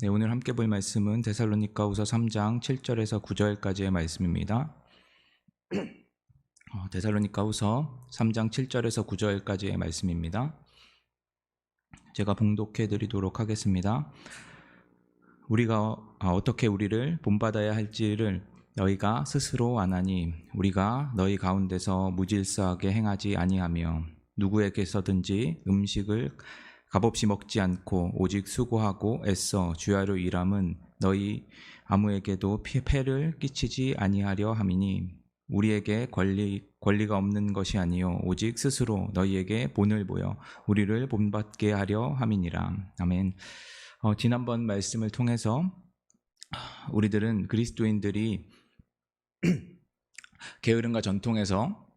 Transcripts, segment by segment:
네, 오늘 함께 볼 말씀은 데살로니가후서 3장 7절에서 9절까지의 말씀입니다. 데살로니가후서 3장 7절에서 9절까지의 말씀입니다. 제가 봉독해 드리도록 하겠습니다. 우리가 어떻게 우리를 본받아야 할지를 너희가 스스로 아나니 우리가 너희 가운데서 무질서하게 행하지 아니하며 누구에게서든지 음식을 값없이 먹지 않고 오직 수고하고 애써 주야로 일함은 너희 아무에게도 폐를 끼치지 아니하려 함이니 우리에게 권리가 없는 것이 아니요 오직 스스로 너희에게 본을 보여 우리를 본받게 하려 함이니라. 아멘. 지난번 말씀을 통해서 우리들은 그리스도인들이 게으름과 전통에서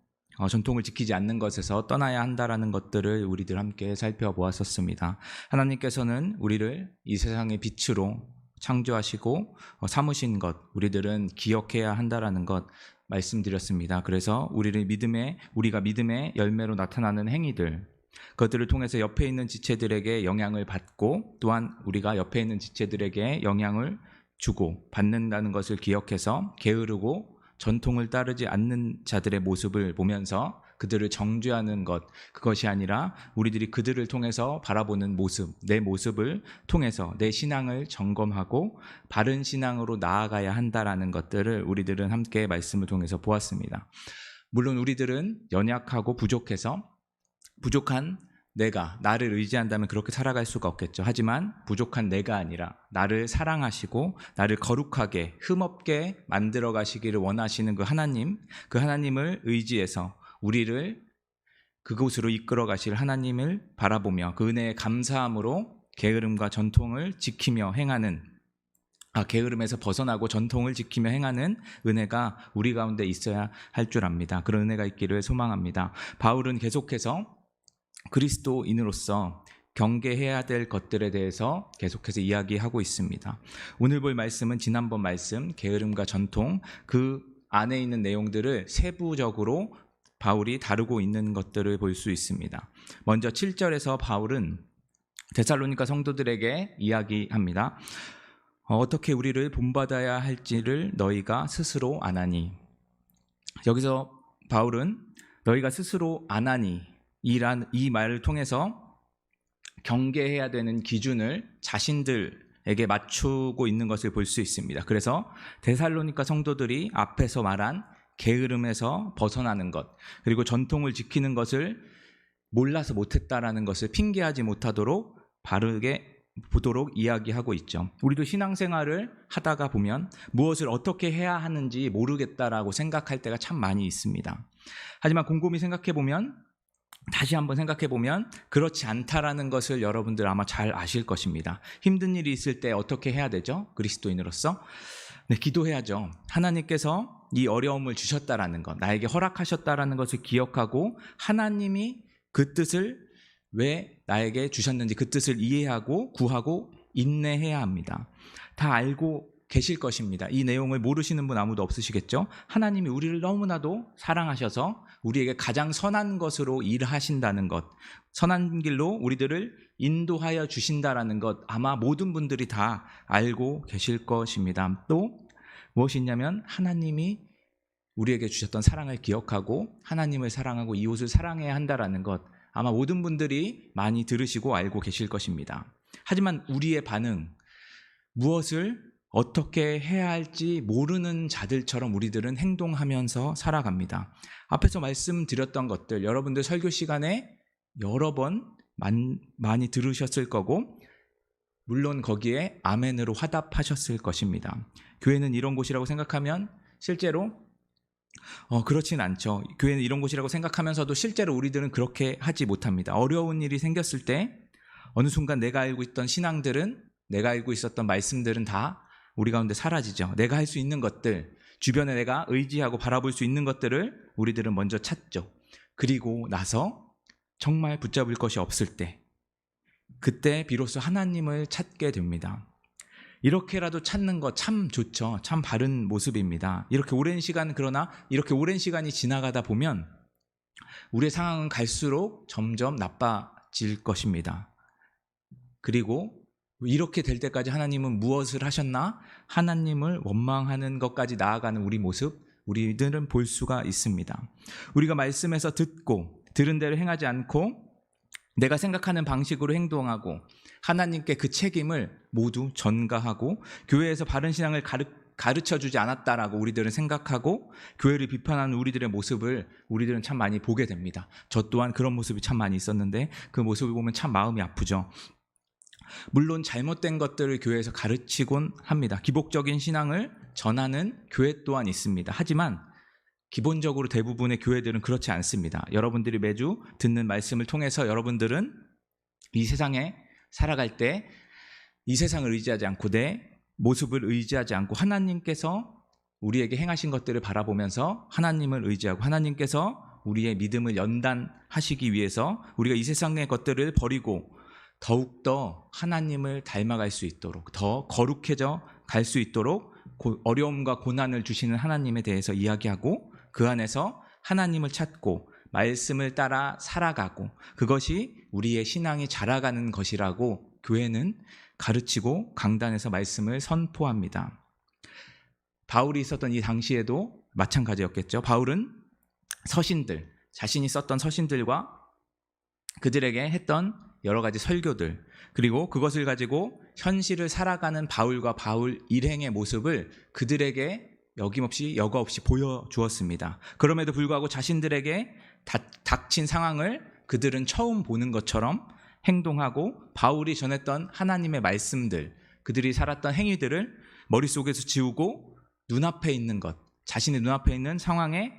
전통을 지키지 않는 것에서 떠나야 한다라는 것들을 우리들 함께 살펴보았었습니다. 하나님께서는 우리를 이 세상의 빛으로 창조하시고 삼으신 것, 우리들은 기억해야 한다라는 것 말씀드렸습니다. 그래서 우리가 믿음의 열매로 나타나는 행위들, 그것들을 통해서 옆에 있는 지체들에게 영향을 받고 또한 우리가 옆에 있는 지체들에게 영향을 주고 받는다는 것을 기억해서 게으르고 전통을 따르지 않는 자들의 모습을 보면서 그들을 정죄하는 것, 그것이 아니라 우리들이 그들을 통해서 바라보는 모습, 내 모습을 통해서 내 신앙을 점검하고 바른 신앙으로 나아가야 한다라는 것들을 우리들은 함께 말씀을 통해서 보았습니다. 물론 우리들은 연약하고 부족한 나를 의지한다면 그렇게 살아갈 수가 없겠죠. 하지만 부족한 내가 아니라 나를 사랑하시고 나를 거룩하게 흠없게 만들어 가시기를 원하시는 그 하나님을 의지해서 우리를 그곳으로 이끌어 가실 하나님을 바라보며 그 은혜에 감사함으로 게으름과 전통을 지키며 행하는 게으름에서 벗어나고 전통을 지키며 행하는 은혜가 우리 가운데 있어야 할 줄 압니다. 그런 은혜가 있기를 소망합니다. 바울은 계속해서 그리스도인으로서 경계해야 될 것들에 대해서 계속해서 이야기하고 있습니다. 오늘 볼 말씀은 지난번 말씀 게으름과 전통 그 안에 있는 내용들을 세부적으로 바울이 다루고 있는 것들을 볼 수 있습니다. 먼저 7절에서 바울은 데살로니가 성도들에게 이야기합니다. 어떻게 우리를 본받아야 할지를 너희가 스스로 아나니. 여기서 바울은 너희가 스스로 아나니 이 말을 통해서 경계해야 되는 기준을 자신들에게 맞추고 있는 것을 볼 수 있습니다. 그래서 데살로니가 성도들이 앞에서 말한 게으름에서 벗어나는 것, 그리고 전통을 지키는 것을 몰라서 못했다라는 것을 핑계하지 못하도록 바르게 보도록 이야기하고 있죠. 우리도 신앙생활을 하다가 보면 무엇을 어떻게 해야 하는지 모르겠다라고 생각할 때가 참 많이 있습니다. 하지만 곰곰이 다시 한번 생각해보면 그렇지 않다라는 것을 여러분들 아마 잘 아실 것입니다. 힘든 일이 있을 때 어떻게 해야 되죠? 그리스도인으로서 기도해야죠. 하나님께서 이 어려움을 주셨다라는 것, 나에게 허락하셨다라는 것을 기억하고 하나님이 그 뜻을 왜 나에게 주셨는지 그 뜻을 이해하고 구하고 인내해야 합니다. 다 알고 계실 것입니다. 이 내용을 모르시는 분 아무도 없으시겠죠? 하나님이 우리를 너무나도 사랑하셔서 우리에게 가장 선한 것으로 일하신다는 것, 선한 길로 우리들을 인도하여 주신다라는 것 아마 모든 분들이 다 알고 계실 것입니다. 또 무엇이 있냐면 하나님이 우리에게 주셨던 사랑을 기억하고 하나님을 사랑하고 이웃을 사랑해야 한다라는 것 아마 모든 분들이 많이 들으시고 알고 계실 것입니다. 하지만 우리의 반응, 무엇을 어떻게 해야 할지 모르는 자들처럼 우리들은 행동하면서 살아갑니다. 앞에서 말씀드렸던 것들 여러분들 설교 시간에 여러 번 많이 들으셨을 거고 물론 거기에 아멘으로 화답하셨을 것입니다. 교회는 이런 곳이라고 생각하면 실제로 그렇진 않죠. 교회는 이런 곳이라고 생각하면서도 실제로 우리들은 그렇게 하지 못합니다. 어려운 일이 생겼을 때 어느 순간 내가 알고 있던 신앙들은 내가 알고 있었던 말씀들은 다 우리 가운데 사라지죠. 내가 할 수 있는 것들, 주변에 내가 의지하고 바라볼 수 있는 것들을 우리들은 먼저 찾죠. 그리고 나서 정말 붙잡을 것이 없을 때 그때 비로소 하나님을 찾게 됩니다. 이렇게라도 찾는 것 참 좋죠. 참 바른 모습입니다. 이렇게 오랜 시간이 지나가다 보면 우리의 상황은 갈수록 점점 나빠질 것입니다. 그리고 이렇게 될 때까지 하나님은 무엇을 하셨나? 하나님을 원망하는 것까지 나아가는 우리 모습, 우리들은 볼 수가 있습니다. 우리가 말씀에서 듣고 들은 대로 행하지 않고 내가 생각하는 방식으로 행동하고 하나님께 그 책임을 모두 전가하고 교회에서 바른 신앙을 가르쳐주지 않았다라고 우리들은 생각하고 교회를 비판하는 우리들의 모습을 우리들은 참 많이 보게 됩니다. 저 또한 그런 모습이 참 많이 있었는데 그 모습을 보면 참 마음이 아프죠. 물론 잘못된 것들을 교회에서 가르치곤 합니다. 기복적인 신앙을 전하는 교회 또한 있습니다. 하지만 기본적으로 대부분의 교회들은 그렇지 않습니다. 여러분들이 매주 듣는 말씀을 통해서 여러분들은 이 세상에 살아갈 때 이 세상을 의지하지 않고 내 모습을 의지하지 않고 하나님께서 우리에게 행하신 것들을 바라보면서 하나님을 의지하고 하나님께서 우리의 믿음을 연단하시기 위해서 우리가 이 세상의 것들을 버리고 더욱더 하나님을 닮아갈 수 있도록 더 거룩해져 갈 수 있도록 어려움과 고난을 주시는 하나님에 대해서 이야기하고 그 안에서 하나님을 찾고 말씀을 따라 살아가고 그것이 우리의 신앙이 자라가는 것이라고 교회는 가르치고 강단에서 말씀을 선포합니다. 바울이 있었던 이 당시에도 마찬가지였겠죠. 바울은 서신들, 자신이 썼던 서신들과 그들에게 했던 여러 가지 설교들 그리고 그것을 가지고 현실을 살아가는 바울과 바울 일행의 모습을 그들에게 여김없이 여과 없이 보여주었습니다. 그럼에도 불구하고 자신들에게 닥친 상황을 그들은 처음 보는 것처럼 행동하고 바울이 전했던 하나님의 말씀들 그들이 살았던 행위들을 머릿속에서 지우고 눈앞에 있는 것 자신의 눈앞에 있는 상황에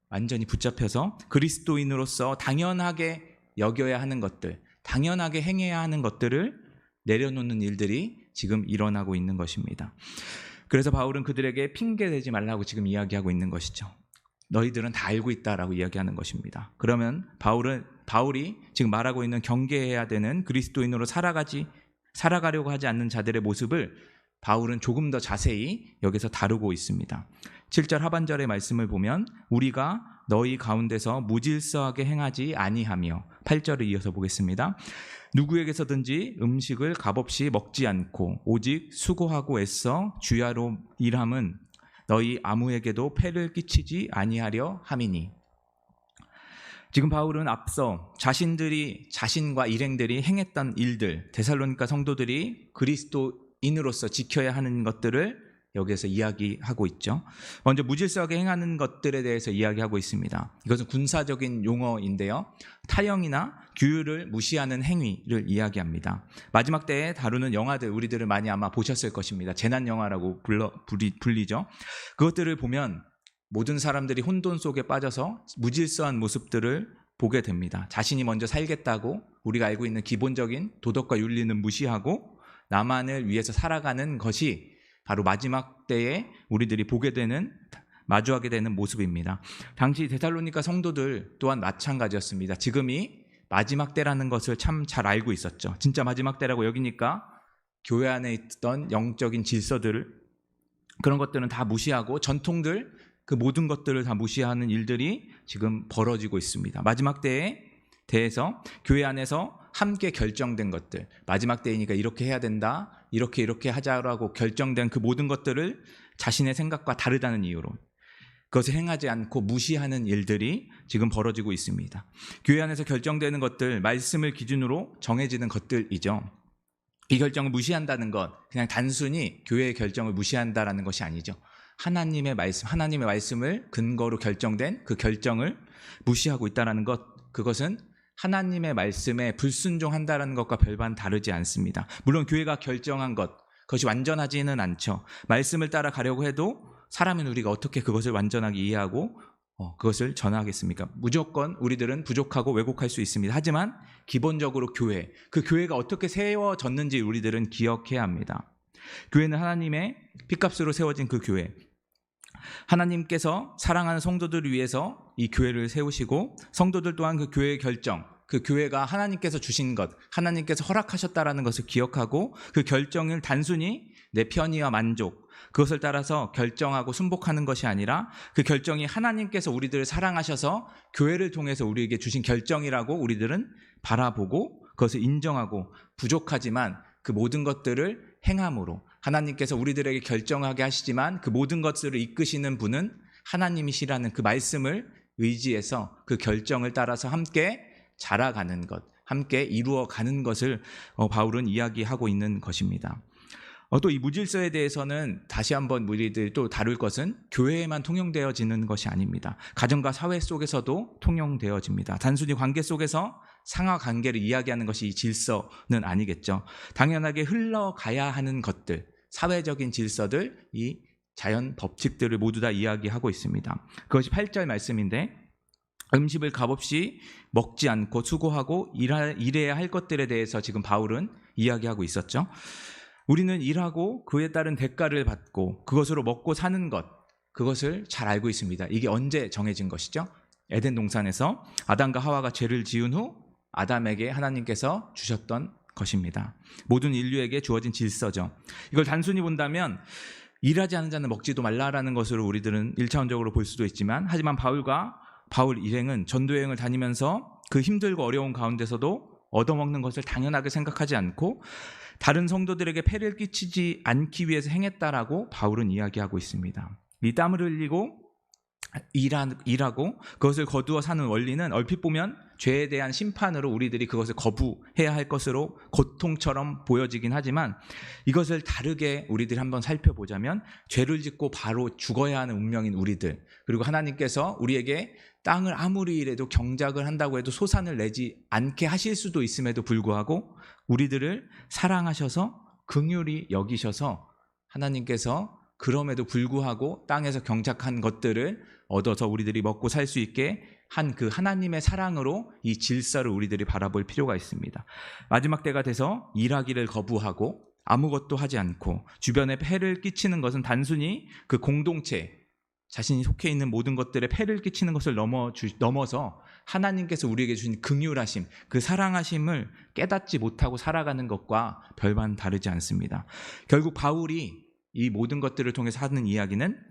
완전히 붙잡혀서 그리스도인으로서 당연하게 여겨야 하는 것들 당연하게 행해야 하는 것들을 내려놓는 일들이 지금 일어나고 있는 것입니다. 그래서 바울은 그들에게 핑계대지 말라고 지금 이야기하고 있는 것이죠. 너희들은 다 알고 있다라고 이야기하는 것입니다. 그러면 바울이 지금 말하고 있는 경계해야 되는 그리스도인으로 살아가려고 하지 않는 자들의 모습을 바울은 조금 더 자세히 여기서 다루고 있습니다. 7절 하반절의 말씀을 보면 우리가 너희 가운데서 무질서하게 행하지 아니하며 8절을 이어서 보겠습니다. 누구에게서든지 음식을 값없이 먹지 않고 오직 수고하고 애써 주야로 일함은 너희 아무에게도 폐를 끼치지 아니하려 함이니. 지금 바울은 앞서 자신들이 자신과 일행들이 행했던 일들 데살로니가 성도들이 그리스도인으로서 지켜야 하는 것들을 여기에서 이야기하고 있죠. 먼저 무질서하게 행하는 것들에 대해서 이야기하고 있습니다. 이것은 군사적인 용어인데요. 타령이나 규율을 무시하는 행위를 이야기합니다. 마지막 때에 다루는 영화들 우리들은 많이 아마 보셨을 것입니다. 재난 영화라고 불리죠. 그것들을 보면 모든 사람들이 혼돈 속에 빠져서 무질서한 모습들을 보게 됩니다. 자신이 먼저 살겠다고 우리가 알고 있는 기본적인 도덕과 윤리는 무시하고 나만을 위해서 살아가는 것이 바로 마지막 때에 우리들이 마주하게 되는 모습입니다. 당시 데살로니가 성도들 또한 마찬가지였습니다. 지금이 마지막 때라는 것을 참 잘 알고 있었죠. 진짜 마지막 때라고 여기니까 교회 안에 있던 영적인 질서들을 그런 것들은 다 무시하고 전통들 그 모든 것들을 다 무시하는 일들이 지금 벌어지고 있습니다. 마지막 때에 대해서 교회 안에서 함께 결정된 것들 마지막 때이니까 이렇게 해야 된다 이렇게 하자라고 결정된 그 모든 것들을 자신의 생각과 다르다는 이유로 그것을 행하지 않고 무시하는 일들이 지금 벌어지고 있습니다. 교회 안에서 결정되는 것들 말씀을 기준으로 정해지는 것들이죠. 이 결정을 무시한다는 것 그냥 단순히 교회의 결정을 무시한다라는 것이 아니죠. 하나님의 말씀을 근거로 결정된 그 결정을 무시하고 있다는 것 그것은 하나님의 말씀에 불순종한다는 것과 별반 다르지 않습니다. 물론 교회가 결정한 그것이 완전하지는 않죠. 말씀을 따라가려고 해도 사람인 우리가 어떻게 그것을 완전하게 이해하고 그것을 전하겠습니까? 무조건 우리들은 부족하고 왜곡할 수 있습니다. 하지만 기본적으로 그 교회가 어떻게 세워졌는지 우리들은 기억해야 합니다. 교회는 하나님의 핏값으로 세워진 그 교회 하나님께서 사랑하는 성도들을 위해서 이 교회를 세우시고 성도들 또한 그 교회의 결정 그 교회가 하나님께서 주신 것 하나님께서 허락하셨다라는 것을 기억하고 그 결정을 단순히 내 편의와 만족 그것을 따라서 결정하고 순복하는 것이 아니라 그 결정이 하나님께서 우리들을 사랑하셔서 교회를 통해서 우리에게 주신 결정이라고 우리들은 바라보고 그것을 인정하고 부족하지만 그 모든 것들을 행함으로 하나님께서 우리들에게 결정하게 하시지만 그 모든 것들을 이끄시는 분은 하나님이시라는 그 말씀을 의지해서 그 결정을 따라서 함께 자라가는 것, 함께 이루어가는 것을 바울은 이야기하고 있는 것입니다. 또 이 무질서에 대해서는 다시 한번 우리들 또 다룰 것은 교회에만 통용되어지는 것이 아닙니다. 가정과 사회 속에서도 통용되어집니다. 단순히 관계 속에서 상하 관계를 이야기하는 것이 이 질서는 아니겠죠. 당연하게 흘러가야 하는 것들, 사회적인 질서들, 이 자연 법칙들을 모두 다 이야기하고 있습니다. 그것이 8절 말씀인데 음식을 값없이 먹지 않고 수고하고 일해야 할 것들에 대해서 지금 바울은 이야기하고 있었죠. 우리는 일하고 그에 따른 대가를 받고 그것으로 먹고 사는 것, 그것을 잘 알고 있습니다. 이게 언제 정해진 것이죠? 에덴 동산에서 아담과 하와가 죄를 지은 후 아담에게 하나님께서 주셨던 것입니다. 모든 인류에게 주어진 질서죠. 이걸 단순히 본다면 일하지 않은 자는 먹지도 말라라는 것으로 우리들은 1차원적으로 볼 수도 있지만, 하지만 바울 일행은 전도 여행을 다니면서 그 힘들고 어려운 가운데서도 얻어먹는 것을 당연하게 생각하지 않고 다른 성도들에게 폐를 끼치지 않기 위해서 행했다라고 바울은 이야기하고 있습니다. 이 땀을 흘리고 일하고 그것을 거두어 사는 원리는 얼핏 보면 죄에 대한 심판으로 우리들이 그것을 거부해야 할 것으로 고통처럼 보여지긴 하지만, 이것을 다르게 우리들이 한번 살펴보자면 죄를 짓고 바로 죽어야 하는 운명인 우리들, 그리고 하나님께서 우리에게 땅을 아무리 이래도 경작을 한다고 해도 소산을 내지 않게 하실 수도 있음에도 불구하고 우리들을 사랑하셔서 긍휼히 여기셔서 하나님께서 그럼에도 불구하고 땅에서 경작한 것들을 얻어서 우리들이 먹고 살 수 있게 한 그 하나님의 사랑으로 이 질서를 우리들이 바라볼 필요가 있습니다. 마지막 때가 돼서 일하기를 거부하고 아무것도 하지 않고 주변에 폐를 끼치는 것은 단순히 그 공동체, 자신이 속해 있는 모든 것들에 폐를 끼치는 것을 넘어서 하나님께서 우리에게 주신 긍휼하심, 그 사랑하심을 깨닫지 못하고 살아가는 것과 별반 다르지 않습니다. 결국 바울이 이 모든 것들을 통해서 하는 이야기는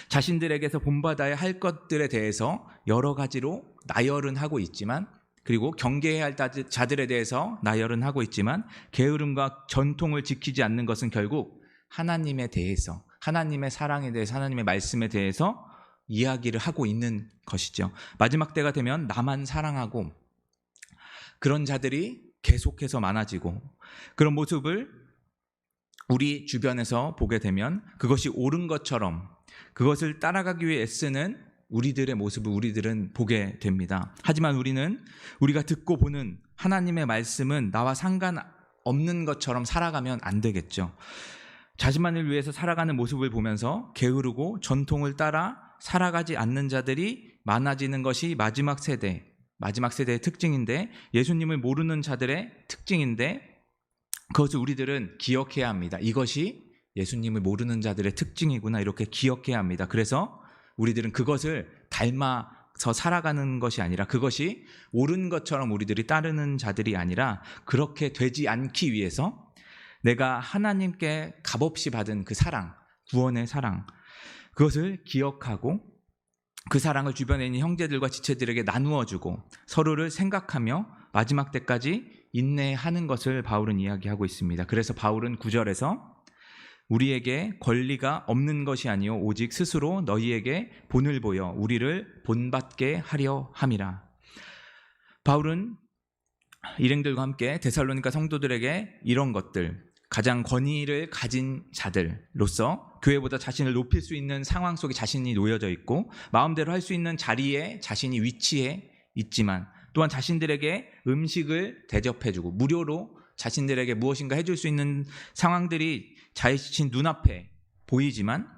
자신들에게서 본받아야 할 것들에 대해서 여러 가지로 나열은 하고 있지만, 그리고 경계해야 할 자들에 대해서 나열은 하고 있지만, 게으름과 전통을 지키지 않는 것은 결국 하나님에 대해서, 하나님의 사랑에 대해서, 하나님의 말씀에 대해서 이야기를 하고 있는 것이죠. 마지막 때가 되면 나만 사랑하고 그런 자들이 계속해서 많아지고, 그런 모습을 우리 주변에서 보게 되면 그것이 옳은 것처럼 그것을 따라가기 위해 애쓰는 우리들의 모습을 우리들은 보게 됩니다. 하지만 우리가 듣고 보는 하나님의 말씀은 나와 상관없는 것처럼 살아가면 안 되겠죠. 자신만을 위해서 살아가는 모습을 보면서 게으르고 전통을 따라 살아가지 않는 자들이 많아지는 것이 마지막 세대의 특징인데, 예수님을 모르는 자들의 특징인데, 그것을 우리들은 기억해야 합니다. 이것이 예수님을 모르는 자들의 특징이구나, 이렇게 기억해야 합니다. 그래서 우리들은 그것을 닮아서 살아가는 것이 아니라, 그것이 옳은 것처럼 우리들이 따르는 자들이 아니라, 그렇게 되지 않기 위해서 내가 하나님께 값없이 받은 그 사랑, 구원의 사랑, 그것을 기억하고 그 사랑을 주변에 있는 형제들과 지체들에게 나누어주고 서로를 생각하며 마지막 때까지 인내하는 것을 바울은 이야기하고 있습니다. 그래서 바울은 9절에서 우리에게 권리가 없는 것이 아니요 오직 스스로 너희에게 본을 보여 우리를 본받게 하려 함이라. 바울은 일행들과 함께 데살로니가 성도들에게 이런 것들, 가장 권위를 가진 자들로서 교회보다 자신을 높일 수 있는 상황 속에 자신이 놓여져 있고 마음대로 할 수 있는 자리에 자신이 위치해 있지만, 또한 자신들에게 음식을 대접해주고 무료로 자신들에게 무엇인가 해줄 수 있는 상황들이 자신 눈앞에 보이지만,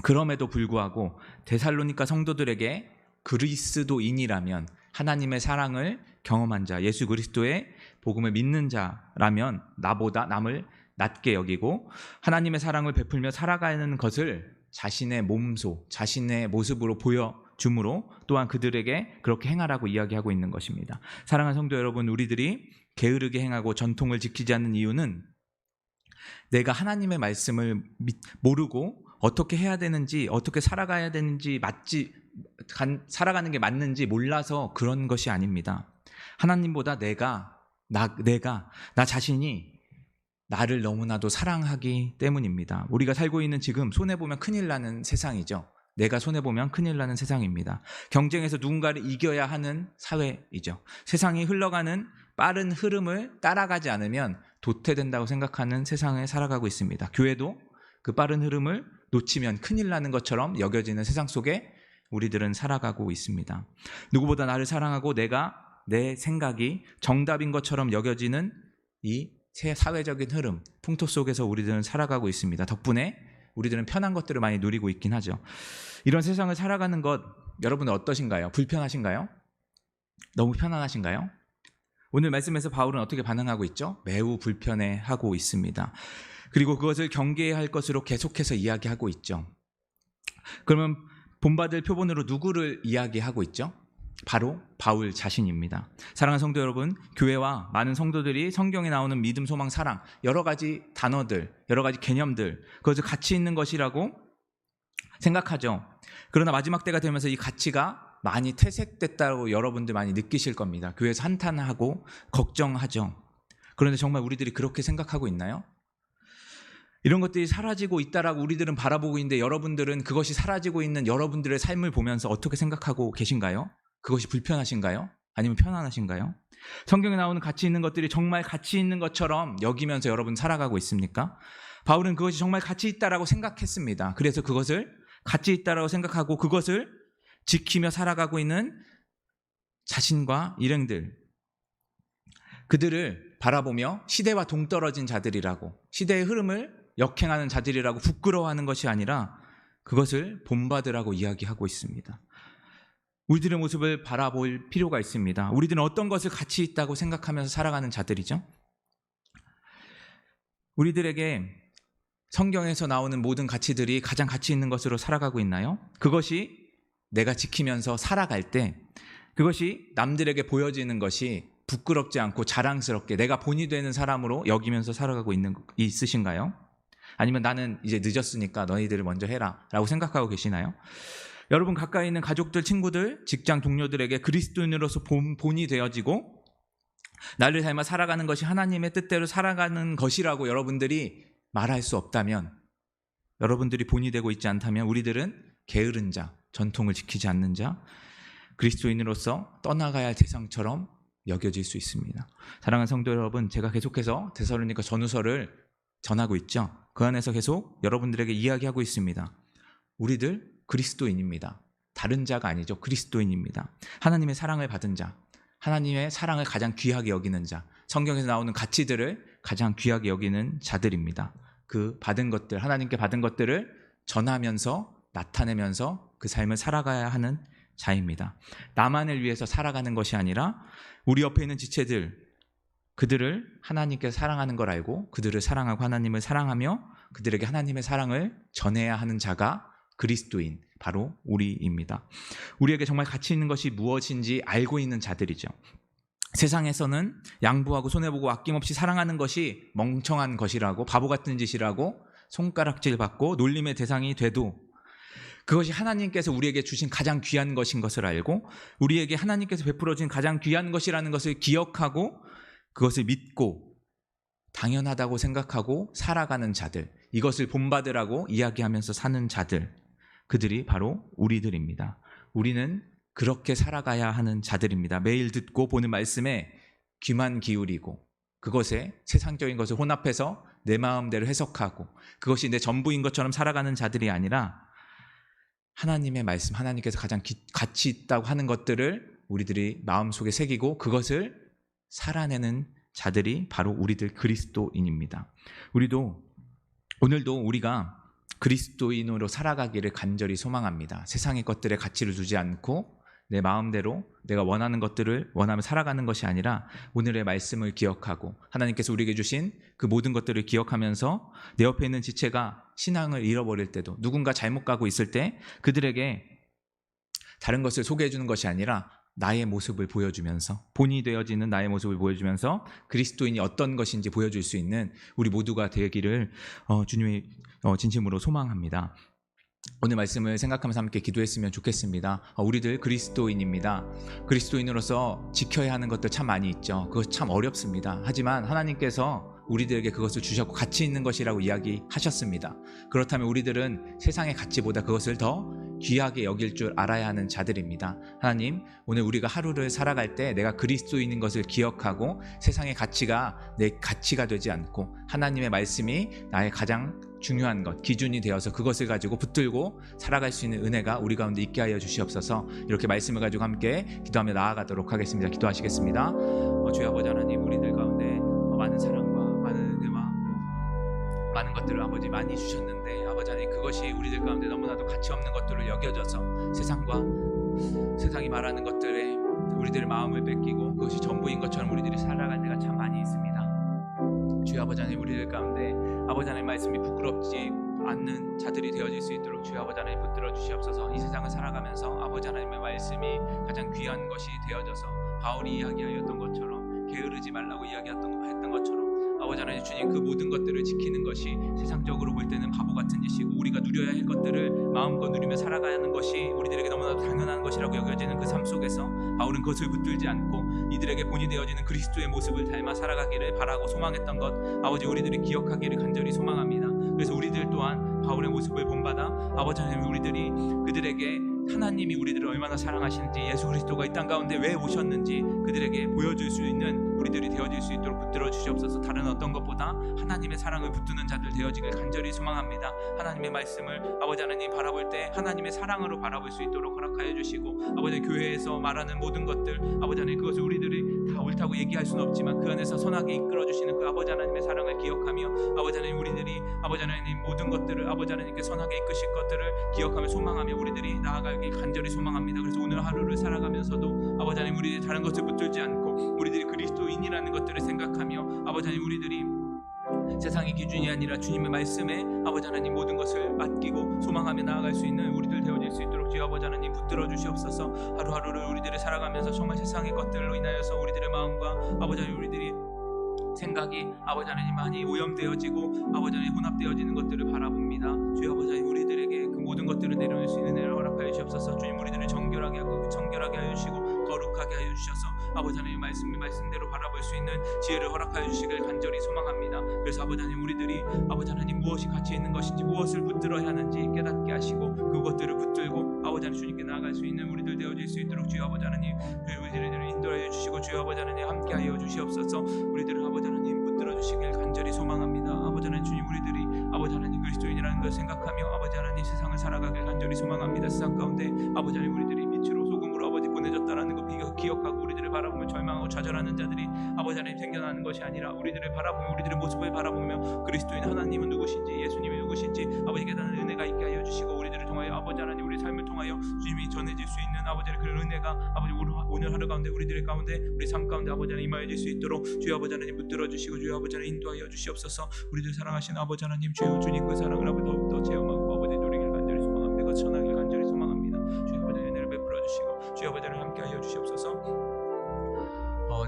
그럼에도 불구하고 데살로니가 성도들에게 그리스도인이라면, 하나님의 사랑을 경험한 자, 예수 그리스도의 복음을 믿는 자라면 나보다 남을 낮게 여기고 하나님의 사랑을 베풀며 살아가는 것을 자신의 몸소, 자신의 모습으로 보여주므로 또한 그들에게 그렇게 행하라고 이야기하고 있는 것입니다. 사랑하는 성도 여러분, 우리들이 게으르게 행하고 전통을 지키지 않는 이유는 내가 하나님의 말씀을 모르고 어떻게 해야 되는지, 어떻게 살아가야 되는지, 살아가는 게 맞는지 몰라서 그런 것이 아닙니다. 하나님보다 나 자신이 나를 너무나도 사랑하기 때문입니다. 우리가 살고 있는 지금 손해보면 큰일 나는 세상이죠. 내가 손해보면 큰일 나는 세상입니다. 경쟁에서 누군가를 이겨야 하는 사회이죠. 세상이 흘러가는 빠른 흐름을 따라가지 않으면 도태된다고 생각하는 세상에 살아가고 있습니다. 교회도 그 빠른 흐름을 놓치면 큰일 나는 것처럼 여겨지는 세상 속에 우리들은 살아가고 있습니다. 누구보다 나를 사랑하고 내 생각이 정답인 것처럼 여겨지는 이 사회적인 흐름, 풍토 속에서 우리들은 살아가고 있습니다. 덕분에 우리들은 편한 것들을 많이 누리고 있긴 하죠. 이런 세상을 살아가는 것 여러분은 어떠신가요? 불편하신가요? 너무 편안하신가요? 오늘 말씀에서 바울은 어떻게 반응하고 있죠? 매우 불편해하고 있습니다. 그리고 그것을 경계해야 할 것으로 계속해서 이야기하고 있죠. 그러면 본받을 표본으로 누구를 이야기하고 있죠? 바로 바울 자신입니다. 사랑하는 성도 여러분, 교회와 많은 성도들이 성경에 나오는 믿음, 소망, 사랑, 여러 가지 단어들, 여러 가지 개념들, 그것을 가치 있는 것이라고 생각하죠. 그러나 마지막 때가 되면서 이 가치가 많이 퇴색됐다고 여러분들 많이 느끼실 겁니다. 교회에서 한탄하고 걱정하죠. 그런데 정말 우리들이 그렇게 생각하고 있나요? 이런 것들이 사라지고 있다라고 우리들은 바라보고 있는데 여러분들은 그것이 사라지고 있는 여러분들의 삶을 보면서 어떻게 생각하고 계신가요? 그것이 불편하신가요? 아니면 편안하신가요? 성경에 나오는 가치 있는 것들이 정말 가치 있는 것처럼 여기면서 여러분 살아가고 있습니까? 바울은 그것이 정말 가치 있다라고 생각했습니다. 그래서 그것을 가치 있다라고 생각하고 그것을 지키며 살아가고 있는 자신과 일행들, 그들을 바라보며 시대와 동떨어진 자들이라고, 시대의 흐름을 역행하는 자들이라고 부끄러워하는 것이 아니라 그것을 본받으라고 이야기하고 있습니다. 우리들의 모습을 바라볼 필요가 있습니다. 우리들은 어떤 것을 가치 있다고 생각하면서 살아가는 자들이죠? 우리들에게 성경에서 나오는 모든 가치들이 가장 가치 있는 것으로 살아가고 있나요? 그것이 내가 지키면서 살아갈 때 그것이 남들에게 보여지는 것이 부끄럽지 않고 자랑스럽게 내가 본이 되는 사람으로 여기면서 살아가고 있으신가요? 아니면 나는 이제 늦었으니까 너희들을 먼저 해라 라고 생각하고 계시나요? 여러분 가까이 있는 가족들, 친구들, 직장 동료들에게 그리스도인으로서 본이 되어지고 나를 닮아 살아가는 것이 하나님의 뜻대로 살아가는 것이라고 여러분들이 말할 수 없다면, 여러분들이 본이 되고 있지 않다면 우리들은 게으른 자, 전통을 지키지 않는 자, 그리스도인으로서 떠나가야 할 대상처럼 여겨질 수 있습니다. 사랑하는 성도 여러분, 제가 계속해서 데살로니가 전후서를 전하고 있죠. 그 안에서 계속 여러분들에게 이야기하고 있습니다. 우리들 그리스도인입니다. 다른 자가 아니죠. 그리스도인입니다. 하나님의 사랑을 받은 자, 하나님의 사랑을 가장 귀하게 여기는 자, 성경에서 나오는 가치들을 가장 귀하게 여기는 자들입니다. 그 받은 것들, 하나님께 받은 것들을 전하면서 나타내면서 그 삶을 살아가야 하는 자입니다. 나만을 위해서 살아가는 것이 아니라 우리 옆에 있는 지체들, 그들을 하나님께서 사랑하는 걸 알고 그들을 사랑하고 하나님을 사랑하며 그들에게 하나님의 사랑을 전해야 하는 자가 그리스도인, 바로 우리입니다. 우리에게 정말 가치 있는 것이 무엇인지 알고 있는 자들이죠. 세상에서는 양보하고 손해보고 아낌없이 사랑하는 것이 멍청한 것이라고, 바보 같은 짓이라고 손가락질 받고 놀림의 대상이 돼도 그것이 하나님께서 우리에게 주신 가장 귀한 것인 것을 알고 우리에게 하나님께서 베풀어 준 가장 귀한 것이라는 것을 기억하고 그것을 믿고 당연하다고 생각하고 살아가는 자들, 이것을 본받으라고 이야기하면서 사는 자들, 그들이 바로 우리들입니다. 우리는 그렇게 살아가야 하는 자들입니다. 매일 듣고 보는 말씀에 귀만 기울이고 그것에 세상적인 것을 혼합해서 내 마음대로 해석하고 그것이 내 전부인 것처럼 살아가는 자들이 아니라 하나님의 말씀, 하나님께서 가장 가치 있다고 하는 것들을 우리들이 마음속에 새기고 그것을 살아내는 자들이 바로 우리들 그리스도인입니다. 오늘도 우리가 그리스도인으로 살아가기를 간절히 소망합니다. 세상의 것들에 가치를 두지 않고 내 마음대로 내가 원하는 것들을 원하며 살아가는 것이 아니라 오늘의 말씀을 기억하고 하나님께서 우리에게 주신 그 모든 것들을 기억하면서 내 옆에 있는 지체가 신앙을 잃어버릴 때도, 누군가 잘못 가고 있을 때 그들에게 다른 것을 소개해 주는 것이 아니라 나의 모습을 보여주면서, 본이 되어지는 나의 모습을 보여주면서 그리스도인이 어떤 것인지 보여줄 수 있는 우리 모두가 되기를 주님의 진심으로 소망합니다. 오늘 말씀을 생각하면서 함께 기도했으면 좋겠습니다. 우리들 그리스도인입니다. 그리스도인으로서 지켜야 하는 것들 참 많이 있죠. 그것 참 어렵습니다. 하지만 하나님께서 우리들에게 그것을 주셨고 가치 있는 것이라고 이야기하셨습니다. 그렇다면 우리들은 세상의 가치보다 그것을 더 귀하게 여길 줄 알아야 하는 자들입니다. 하나님, 오늘 우리가 하루를 살아갈 때 내가 그리스도인인 것을 기억하고 세상의 가치가 내 가치가 되지 않고 하나님의 말씀이 나의 가장 중요한 것, 기준이 되어서 그것을 가지고 붙들고 살아갈 수 있는 은혜가 우리 가운데 있게 하여 주시옵소서. 이렇게 말씀을 가지고 함께 기도하며 나아가도록 하겠습니다. 기도하시겠습니다. 주여 아버지 하나님, 우리들 가운데 많은 사랑과 많은 은혜와 많은 것들을 아버지 많이 주셨는데 아버지 하나님, 그것이 우리들 가운데 너무나도 가치 없는 것들을 여겨져서 세상이 말하는 것들에 우리들의 마음을 뺏기고 그것이 전부인 것처럼 우리들이 살아갈 때가 참 많이 있습니다. 주여 아버지 하나님, 우리들 가운데 아버지 하나님 말씀이 부끄럽지 않는 자들이 되어질 수 있도록 주여 아버지 하나님 붙들어 주시옵소서. 이 세상을 살아가면서 아버지 하나님의 말씀이 가장 귀한 것이 되어져서 바울이 이야기하였던 것처럼 게으르지 말라고 이야기했던 것처럼 아버지 하나님, 주님, 그 모든 것들을 지키는 것이 세상적으로 볼 때는 바보 같은 짓이고 우리가 누려야 할 것들을 마음껏 누리며 살아가는 것이 우리들에게 너무나도 당연한 것이라고 여겨지는 그 삶 속에서 바울은 그것을 붙들지 않고 이들에게 본이 되어지는 그리스도의 모습을 닮아 살아가기를 바라고 소망했던 것, 아버지 우리들이 기억하기를 간절히 소망합니다. 그래서 우리들 또한 바울의 모습을 본받아 아버지 하나님, 우리들이 그들에게 하나님이 우리들을 얼마나 사랑하시는지, 예수 그리스도가 이 땅 가운데 왜 오셨는지 그들에게 보여줄 수 있는 우리들이 되어질 수 있도록 붙들어 주시옵소서. 다른 어떤 것보다 하나님의 사랑을 붙드는 자들 되어지길 간절히 소망합니다. 하나님의 말씀을 아버지 하나님 바라볼 때 하나님의 사랑으로 바라볼 수 있도록 허락하여 주시고, 아버지 교회에서 말하는 모든 것들 아버지 하나님, 그것을 우리들이 다 옳다고 얘기할 수는 없지만 그 안에서 선하게 이끌어 주시는 그 아버지 하나님의 사랑을 기억하며 아버지 하나님, 우리들이 아버지 하나님 모든 것들을 아버지 하나님께 선하게 이끄실 것들을 기억하며 소망하며 우리들이 나아가길 간절히 소망합니다. 그래서 오늘 하루를 살아가면서도 아버지 하나님, 우리들이 다른 것을 붙들지 않고 우리들이 그리스도인이라는 것들을 생각하며 아버지 하나님, 우리들이 세상의 기준이 아니라 주님의 말씀에 아버지 하나님 모든 것을 맡기고 소망하며 나아갈 수 있는 우리들 되어질 수 있도록 주여 아버지 하나님 붙들어 주시옵소서. 하루하루를 우리들이 살아가면서 정말 세상의 것들로 인하여서 우리들의 마음과 아버지 하나님, 우리들이 생각이 아버지 하나님 많이 오염되어지고 아버지 하나님 혼합되어지는 것들을 바라봅니다. 주여 아버지 하나님, 우리들에게 그 모든 것들을 내려놓을 수 있는 은혜를 허락하여 주시옵소서. 주님, 우리들을 정결하게 하고 정결하게 하여 주시고 거룩하게 하여 주셔서 아버지 하나님 말씀대로 바라볼 수 있는 지혜를 허락하여 주시길 간절히 소망합니다. 그래서 아버지 하나님, 우리들이 아버지 하나님 무엇이 가치 있는 것인지, 무엇을 붙들어야 하는지 깨닫게 하시고 그것들을 붙들고 아버지 하나님 주님께 나아갈 수 있는 우리들 되어질 수 있도록 주여 아버지 하나님 우리들을 인도하여 주시고 주여 아버지 하나님 함께하여 주시옵소서. 우리들을 아버지 하나님 붙들어 주시길 간절히 소망합니다. 아버지 하나님, 주님, 우리들이 아버지 하나님 그리스도인이라는 것을 생각하며 아버지 하나님 세상을 살아가길 간절히 소망합니다. 세상 가운데 아버지 하나님, 우리들이 빛으로 소금으로 아버지 보내졌다라는 것 기억하고 우리들을 바라보며 절망하고 좌절하는 자들이 아버지 하나님 생겨나는 것이 아니라 우리들을 바라보며 우리들의 모습을 바라보며 그리스도인 하나님은 누구신지, 예수님이 누구신지 아버지 깨닫는 은혜가 있게 하여 주시고 우리들을 통하여 아버지 하나님, 우리 삶을 통하여 주님이 전해질 수 있는 아버지의 그런 은혜가 아버지 오늘 하루 가운데 우리들의 가운데 우리 삶 가운데 아버지 하나님 임하여질 수 있도록 주여 아버지 하나님 붙들어 주시고 주여 아버지 하나님 인도하여 주시옵소서. 우리들 사랑하시는 아버지 하나님, 주여 주님 그 사랑을 아버지 더욱더 체험하고 아버지 누리길 간절히 소망합니다. 그 전하길 간절히 소망합니다. 주여 아버지 은혜를 베풀어 주시고 주여 아버지 하나님 함께하여 주시옵소서.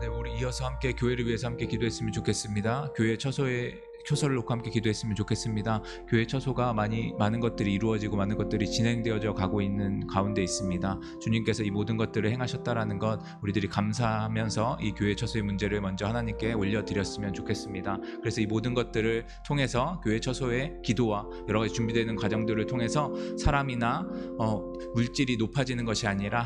네, 우리 이어서 함께 교회를 위해서 함께 기도했으면 좋겠습니다. 교회 처소를 놓고 함께 기도했으면 좋겠습니다. 교회 처소가 많은 것들이 이루어지고 많은 것들이 진행되어져 가고 있는 가운데 있습니다. 주님께서 이 모든 것들을 행하셨다라는 것 우리들이 감사하면서 이 교회 처소의 문제를 먼저 하나님께 올려드렸으면 좋겠습니다. 그래서 이 모든 것들을 통해서 교회 처소의 기도와 여러 가지 준비되는 과정들을 통해서 사람이나 물질이 높아지는 것이 아니라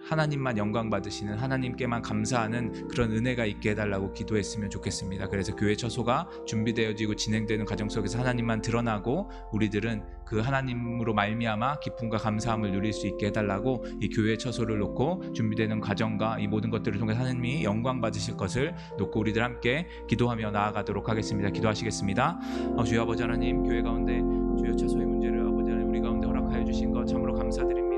하나님만 영광 받으시는, 하나님께만 감사하는 그런 은혜가 있게 해달라고 기도했으면 좋겠습니다. 그래서 교회 처소가 준비되어지고 진행되는 과정 속에서 하나님만 드러나고 우리들은 그 하나님으로 말미암아 기쁨과 감사함을 누릴 수 있게 해달라고 이 교회 처소를 놓고 준비되는 과정과 이 모든 것들을 통해 하나님이 영광 받으실 것을 놓고 우리들 함께 기도하며 나아가도록 하겠습니다. 기도하시겠습니다. 주여 아버지 하나님, 교회 가운데 주여 처소의 문제를 아버지 하나님 우리 가운데 허락하여 주신 것 참으로 감사드립니다.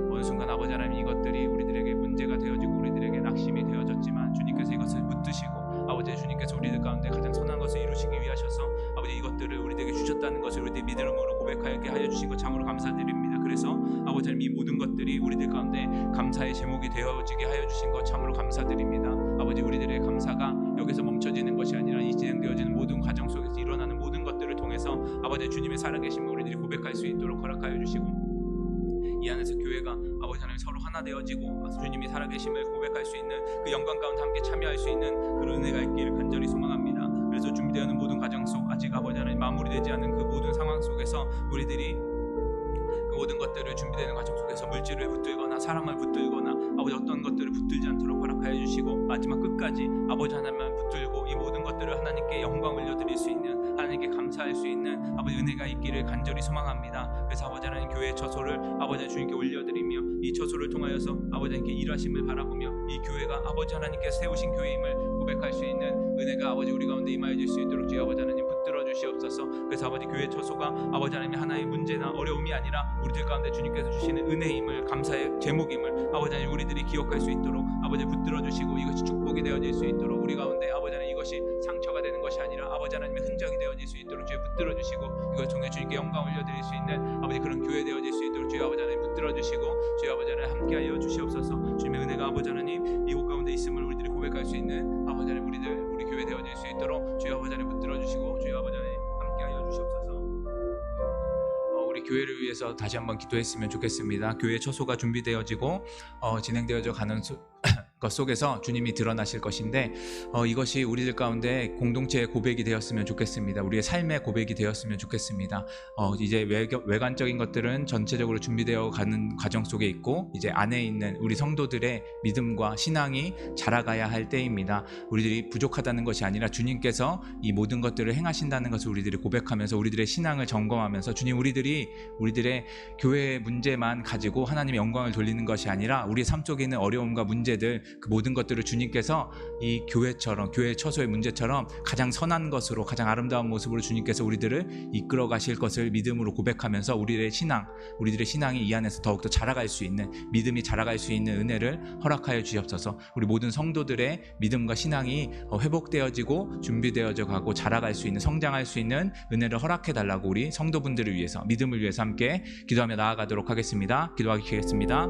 어느 순간 아버지 하나님 이것들이 우리들에게 문제가 되어지고 우리들에게 낙심이 되어졌지만 주님께서 이것을 붙드시고 아버지 주님께서 우리들 가운데 가장 선한 것을 이루시기 위하셔서 아버지 이것들을 우리들에게 주셨다는 것을 우리들 믿음으로 고백하게 하여 주신 것 참으로 감사드립니다. 그래서 아버지 하나님 이 모든 것들이 우리들 가운데 감사의 제목이 되어지게 하여 주신 것 참으로 감사드립니다. 아버지 우리들의 감사가 여기서 멈춰지는 것이 아니라 이 진행되어지는 모든 과정 속에서 일어나는 모든 것들을 통해서 아버지 주님의 살아계심을 우리들이 고백할 수 있도록 허락하여 주시고 이 안에서 교회가 아버지 하나님 서로 하나 되어지고 주님이 살아계심을 고백할 수 있는 그 영광 가운데 함께 참여할 수 있는 그런 은혜가 있기를 간절히 소망합니다. 그래서 준비되는 모든 과정 속 아직 아버지 하나님 마무리되지 않은 그 모든 상황 속에서 우리들이 그 모든 것들을 준비되는 과정 속에서 물질을 붙들거나 사람을 붙들거나 아버지 어떤 것들을 붙들지 않도록 허락하여 주시고 마지막 끝까지 아버지 하나님만 붙들고 이 모든 것들을 하나님께 영광 올려드릴 수 있는, 하나님께 감사할 수 있는 아버지 은혜가 있기를 간절히 소망합니다. 그래서 아버지 하나님 교회의 처소를 아버지 주님께 올려드리며 이 처소를 통하여서 아버지 하나님께 일하심을 바라보며 이 교회가 아버지 하나님께서 세우신 교회임을 고백할 수 있는 은혜가 아버지 우리 가운데 임하여 줄 수 있도록 주여 아버지 하나님 붙들어 주시옵소서. 그래서 아버지 교회 처소가 아버지 하나님의 하나의 문제나 어려움이 아니라 우리들 가운데 주님께서 주시는 은혜임을, 감사의 제목임을 아버지 하나님 우리들이 기억할 수 있도록 아버지 붙들어 주시고 이것이 축복이 되어질 수 있도록 우리 가운데 아버지 하나님 이것이 상처가 되는 것이 아니라 아버지 하나님의 흔적이 되어질 수 있도록 주여 붙들어 주시고 이걸 통해 주님께 영광 올려드릴 수 있는 아버지 그런 교회 되어질 수 있도록 주여 아버지 하나님 붙들어 주시고 주여 아버지 하나님 함께하여 주시옵소서. 주님의 은혜가 아버지 하나님 이곳 가운데 있음을 우리들이 고백할 수 있는 아버지 하나님 우리 교회 되어질 수 있도록 주여 아버지 하나님 붙들어 주시고 주여 아버지 하나님 함께하여 주시옵소서. 우리 교회를 위해서 다시 한번 기도했으면 좋겠습니다. 교회 처소가 준비되어지고 진행되어져 가는 것 속에서 주님이 드러나실 것인데 이것이 우리들 가운데 공동체의 고백이 되었으면 좋겠습니다. 우리의 삶의 고백이 되었으면 좋겠습니다. 이제 외관적인 것들은 전체적으로 준비되어 가는 과정 속에 있고 이제 안에 있는 우리 성도들의 믿음과 신앙이 자라가야 할 때입니다. 우리들이 부족하다는 것이 아니라 주님께서 이 모든 것들을 행하신다는 것을 우리들이 고백하면서 우리들의 신앙을 점검하면서 주님 우리들의 교회의 문제만 가지고 하나님의 영광을 돌리는 것이 아니라 우리의 삶 속에 있는 어려움과 문제들 그 모든 것들을 주님께서 이 교회처럼 교회의 처소의 문제처럼 가장 선한 것으로 가장 아름다운 모습으로 주님께서 우리들을 이끌어 가실 것을 믿음으로 고백하면서 우리들의 신앙이 이 안에서 더욱더 자라갈 수 있는 믿음이 자라갈 수 있는 은혜를 허락하여 주시옵소서. 우리 모든 성도들의 믿음과 신앙이 회복되어지고 준비되어져 가고 자라갈 수 있는 성장할 수 있는 은혜를 허락해 달라고 우리 성도분들을 위해서 믿음을 위해서 함께 기도하며 나아가도록 하겠습니다. 기도하겠습니다.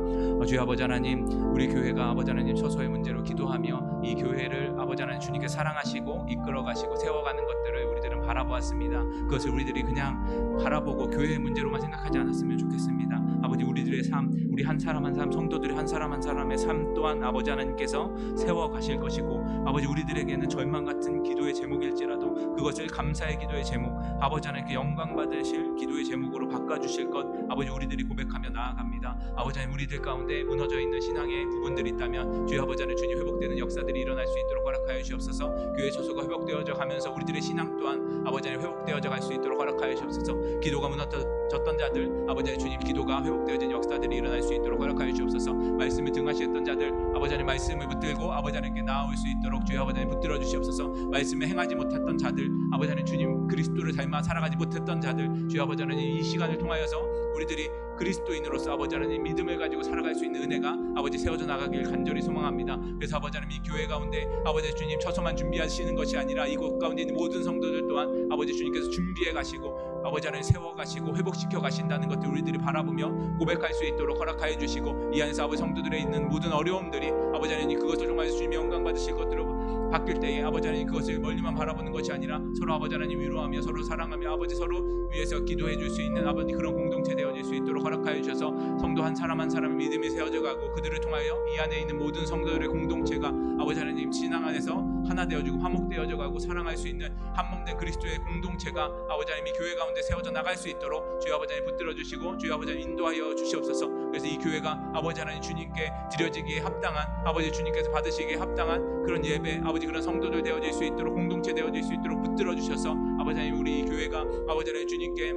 주여 아버지 하나님 우리 교회가 아버지 하나님 처소의 문제로 기도하며 이 교회를 아버지 하나님 주님께 사랑하시고 이끌어가시고 세워가는 것들을 우리들은 바라보았습니다. 그것을 우리들이 그냥 바라보고 교회의 문제로만 생각하지 않았으면 좋겠습니다. 아버지 우리들의 삶, 우리 한 사람 한 사람 성도들의 한 사람 한 사람의 삶 또한 아버지 하나님께서 세워가실 것이고 아버지 우리들에게는 절망 같은 기도의 제목일지라도 그것을 감사의 기도의 제목 아버지 하나님께 영광 받으실 기도의 제목으로 바꿔주실 것 아버지 우리들이 고백하며 나아갑니다. 아버지 하나님 우리들 가운데 무너져 있는 신앙의 부분들이 있다면 주여 아버지 하나님 주님 회복되는 역사들이 일어날 수 있도록 허락하여 주옵소서. 교회 처소가 회복되어져 가면서 우리들의 신앙 또한 아버지 하나님 회복되어져 갈 수 있도록 허락하여 주옵소서. 기도가 무너졌던 자들 아버지 하나님 주님 기도가 회복되어진 역사들이 일어날 수 있도록 허락하여 주옵소서. 말씀을 등하시했던 자들 아버지 하나님 말씀을 붙들고 아버지 하나님께 나아올 수 있도록 주여 아버지 하나님 붙들어 주시옵소서. 말씀을 행하지 못했던 자들 아버지 하나님 주님 그리스도를 닮아 살아가지 못했던 자들 주여 아버지 하나님 이 시간을 통하여서 우리들이 그리스도인으로서 아버지 하나님 믿음을 가지고 살아갈 수 있는 은혜가 아버지 세워져 나가길 간절히 소망합니다. 그래서 아버지 하나님 이 교회 가운데 아버지 주님 처소만 준비하시는 것이 아니라 이곳 가운데 있는 모든 성도들 또한 아버지 주님께서 준비해 가시고 아버지 하나님 세워 가시고 회복시켜 가신다는 것들 우리들이 바라보며 고백할 수 있도록 허락하여 주시고 이 안에서 아버지 성도들에 있는 모든 어려움들이 아버지 하나님 그것을 통하여 주님의 영광 받으실 것들로 바뀔 때에 아버지 하나님 그것을 멀리만 바라보는 것이 아니라 서로 아버지 하나님 위로하며 서로 사랑하며 아버지 서로 위해서 기도해 줄 수 있는 아버지 그런 공동체 되어질 수 있도록 허락하여 주셔서 성도 한 사람 한 사람의 믿음이 세워져 가고 그들을 통하여 이 안에 있는 모든 성도들의 공동체가 아버지 하나님 신앙 안에서 하나 되어지고 화목되어져 가고 사랑할 수 있는 한몸된 그리스도의 공동체가 아버지 하나님 이 교회 가운데 세워져 나갈 수 있도록 주여 아버지 하나님 붙들어 주시고 주여 아버지 하나님 인도하여 주시옵소서. 그래서 이 교회가 아버지 하나님 주님께 드려지기에 합당한 아버지 주님께서 받으시기에 합당한 그런 예배 아버지 그런 성도들 되어질 수 있도록 공동체 되어질 수 있도록 붙들어 주셔서 아버지 하나님 우리 이 교회가 아버지 하나님 주님께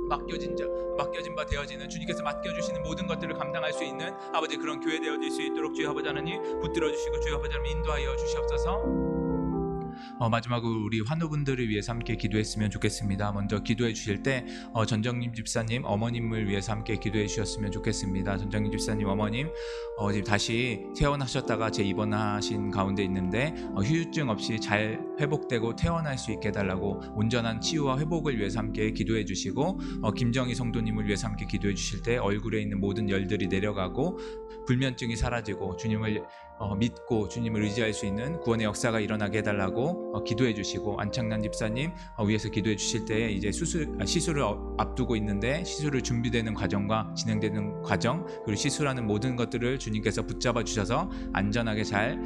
맡겨진 바 되어지는 주님께서 맡겨주시는 모든 것들을 감당할 수 있는 아버지 그런 교회 되어질 수 있도록 주여 아버지 하나님 붙들어 주시고 주여 아버지 하나님 인도하여 주시옵소서. 마지막으로 우리 환우분들을 위해서 함께 기도했으면 좋겠습니다. 먼저 기도해 주실 때 전정님 집사님 어머님을 위해서 함께 기도해 주셨으면 좋겠습니다. 전정님 집사님 어머님 지금 다시 퇴원하셨다가 재입원하신 가운데 있는데 후유증 없이 잘 회복되고 퇴원할 수 있게 해달라고 온전한 치유와 회복을 위해서 함께 기도해 주시고 김정희 성도님을 위해서 함께 기도해 주실 때 얼굴에 있는 모든 열들이 내려가고 불면증이 사라지고 주님을 믿고 주님을 의지할 수 있는 구원의 역사가 일어나게 해달라고 기도해 주시고 안창난 집사님 위해서 기도해 주실 때에 이제 시술을 앞두고 있는데 시술을 준비되는 과정과 진행되는 과정 그리고 시술하는 모든 것들을 주님께서 붙잡아 주셔서 안전하게 잘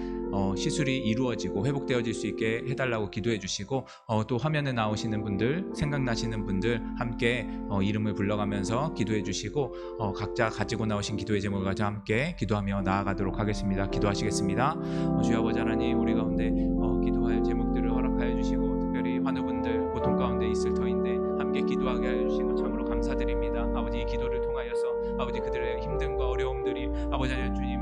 시술이 이루어지고 회복되어질 수 있게 해달라고 기도해 주시고 또 화면에 나오시는 분들 생각나시는 분들 함께 이름을 불러가면서 기도해 주시고 각자 가지고 나오신 기도의 제목을 가지고 함께 기도하며 나아가도록 하겠습니다. 기도하시겠습니다. 주여 아버지 하나님, 우리 가운데 기도할 제목들을 허락하여 주시고 특별히 환우분들 고통 가운데 있을 터인데 함께 기도하게 하여 주시고 참으로 감사드립니다. 아버지, 이 기도를 통하여서 아버지 그들의 힘듦과 어려움들이 아버지 하나님 주님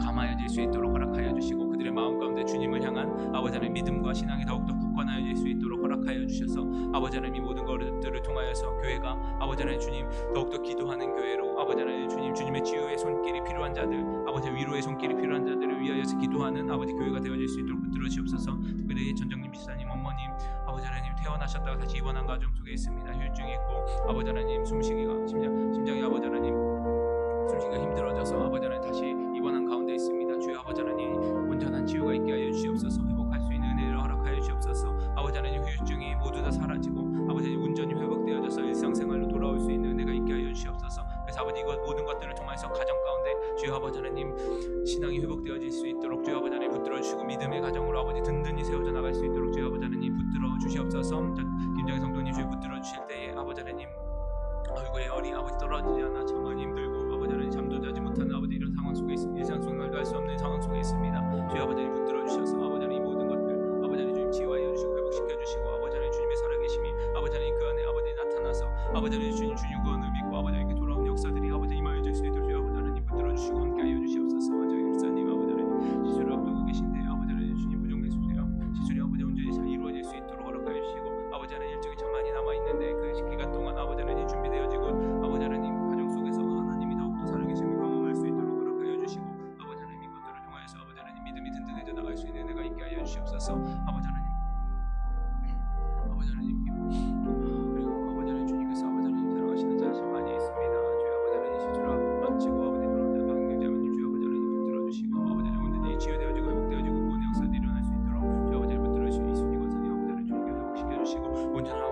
감하여질 수 있도록 허락하여 주시고 그들의 마음 가운데 주님을 향한 아버지 하나님 믿음과 신앙이 더욱더 굳건하여질 수 있도록 허락하여 주셔서 아버지 하나님 이 모든 것들을 통하여서 교회가 아버지 하나님 주님 더욱더 기도하는 교회로 아버지 하나님 주님 주님의 치유의 손길이 필요한 자들 아버지 위로의 손길이 필요한 자들을 위하여서 기도하는 아버지 교회가 되어질 수 있도록 붙들어 주옵소서. 특별히 전정님 집사님 어머님 아버지 하나님 퇴원하셨다가 다시 입원한 가정 속에 있습니다. 휴증이 있고 아버지 하나님 숨쉬기가 심장이 아버지 하나님 숨쉬기가 힘들어져서 아버지 하나님 다시 입원한 가운데 있습니다. 주여 아버지 하나님 온전한 치유가 있게 하여 주시옵소서. 회복할 수 있는 은혜를 허락하여 주시옵소서. 아버지 하나님 후유증이 모두 다 사라지고 아버지 하나님 온전히 회복되어져서 일상생활로 돌아올 수 있는 은혜가 있게 하여 주시옵소서. 그래서 아버지 이것 모든 것들을 통해서 가정 가운데 주여 아버지 하나님 신앙이 회복되어질 수 있도록 주여 아버지 하나님 붙들어 주시고 믿음의 가정으로 아버지 든든히 세워져 나갈 수 있도록 주여 아버지 하나님 붙들어 주시옵소서. 김정희 성도님 주여 붙들어 주실 때에 아버지 하나님 얼굴에 열이 아버지 떨어지지 않아 정말 힘들고 아버지 하나님 잠도 자지 못하는 아버지 이런 상황 속에 있습니다. 일상생활도 할 수 없는 상황 속에 있습니다. 주여 아버지 하나님 붙들어 주셔서 아버지 하나님 이 모든 것들 아버지 하나님 주님 치유하여 주시고 회복시켜 주시고 아버지 하나님 주님의 살아계심이 아버지 하나님 그 안에 아버지 나타나서 아버지 하나님 주님 구원을 믿고 아버지 하나님께 돌아온 역사들이 아버지 임하여질 수 있도록 주여 아버지 하나님 붙들어 주시고 함께하여 주시옵소서. 저희 일사님 아버지 하나님 시술을 앞두고 계신데 아버지 하나님 주님 부정맥수세요. 시술이 아버지 온전히 잘 이루어질 수 있도록 허락하여 주시고 아버지 하나님 일정이 참 많이 남아있는데 그 기간 동안 아버지 하나님 준비되어지고 아버지 하나님 가정 속에서 하나님이 더욱더 살아계심을 경험할 수 있도록 허락하여 주시고 아버지 하나님 이것들을 통하여서 아버지 하나님 믿음이 든든해져 나갈 수 있는 은혜가 있게 하여 주시옵소서. 아버지 하나님 그리고 아버지 하나님 주님께서 아버지 하나님 사랑하시는 자 참 많이 있습니다. 주여 아버지 하나님 시주라 마치고 아버지 그런 자 강경자매님 주여 아버지 하나님 붙들어 주시고 아버지 하나님 온전히 치유되어지고 회복되어지고 구원의 역사들이 일어날 수 있도록 주여 아버지 하나님 붙들어 주시고 이순희 권사님 아버지 하나님 주님께서 회복시켜 주시고 온전한